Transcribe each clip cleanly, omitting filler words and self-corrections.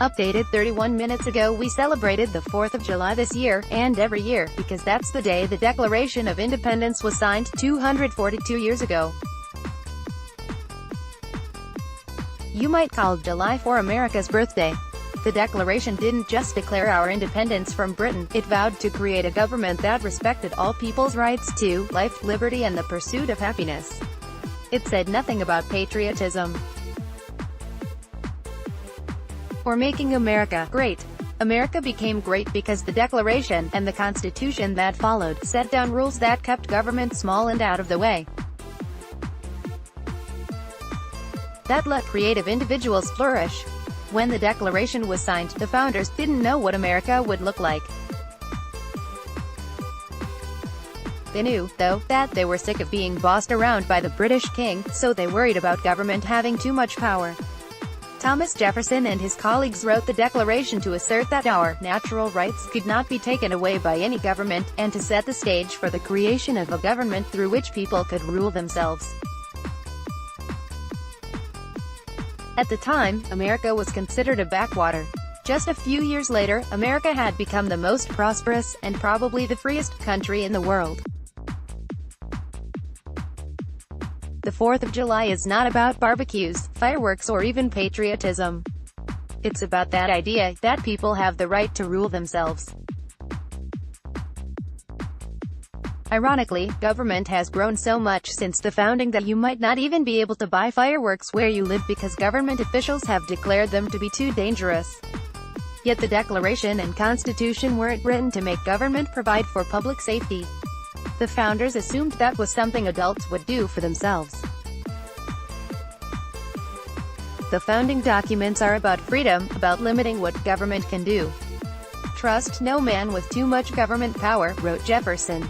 Updated 31 minutes ago. We celebrated the 4th of July this year, and every year, because that's the day the Declaration of Independence was signed, 242 years ago. You might call July 4 America's birthday. The Declaration didn't just declare our independence from Britain, it vowed to create a government that respected all people's rights to life, liberty and the pursuit of happiness. It said nothing about patriotism or making America great. America became great because the Declaration, and the Constitution that followed, set down rules that kept government small and out of the way. That let creative individuals flourish. When the Declaration was signed, the founders didn't know what America would look like. They knew, though, that they were sick of being bossed around by the British king, so they worried about government having too much power. Thomas Jefferson and his colleagues wrote the Declaration to assert that our natural rights could not be taken away by any government, and to set the stage for the creation of a government through which people could rule themselves. At the time, America was considered a backwater. Just a few years later, America had become the most prosperous, and probably the freest, country in the world. The 4th of July is not about barbecues, fireworks or even patriotism. It's about that idea, that people have the right to rule themselves. Ironically, government has grown so much since the founding that you might not even be able to buy fireworks where you live because government officials have declared them to be too dangerous. Yet the Declaration and Constitution weren't written to make government provide for public safety. The founders assumed that was something adults would do for themselves. The founding documents are about freedom, about limiting what government can do. Trust no man with too much government power, wrote Jefferson.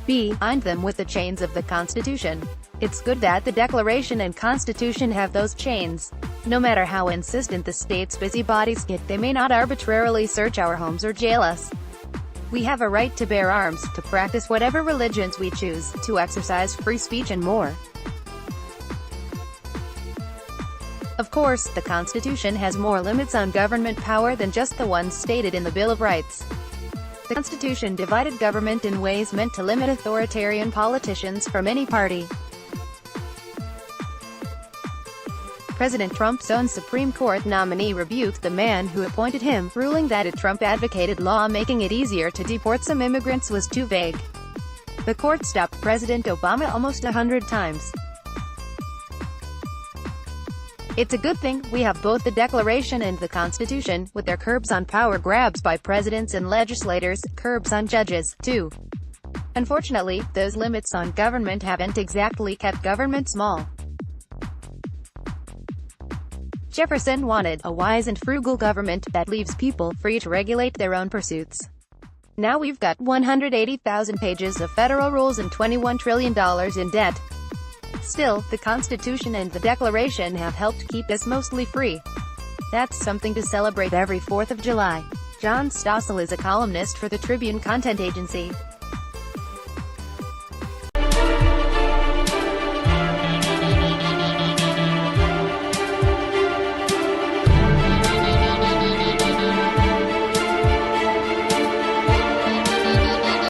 Bind them with the chains of the Constitution. It's good that the Declaration and Constitution have those chains. No matter how insistent the state's busybodies get, they may not arbitrarily search our homes or jail us. We have a right to bear arms, to practice whatever religions we choose, to exercise free speech and more. Of course, the Constitution has more limits on government power than just the ones stated in the Bill of Rights. The Constitution divided government in ways meant to limit authoritarian politicians from any party. President Trump's own Supreme Court nominee rebuked the man who appointed him, ruling that a Trump-advocated law making it easier to deport some immigrants was too vague. The court stopped President Obama almost 100 times. It's a good thing we have both the Declaration and the Constitution, with their curbs on power grabs by presidents and legislators, curbs on judges, too. Unfortunately, those limits on government haven't exactly kept government small. Jefferson wanted a wise and frugal government that leaves people free to regulate their own pursuits. Now we've got 180,000 pages of federal rules and $21 trillion in debt. Still, the Constitution and the Declaration have helped keep us mostly free. That's something to celebrate every 4th of July. Stossel is a columnist for the Tribune content agency.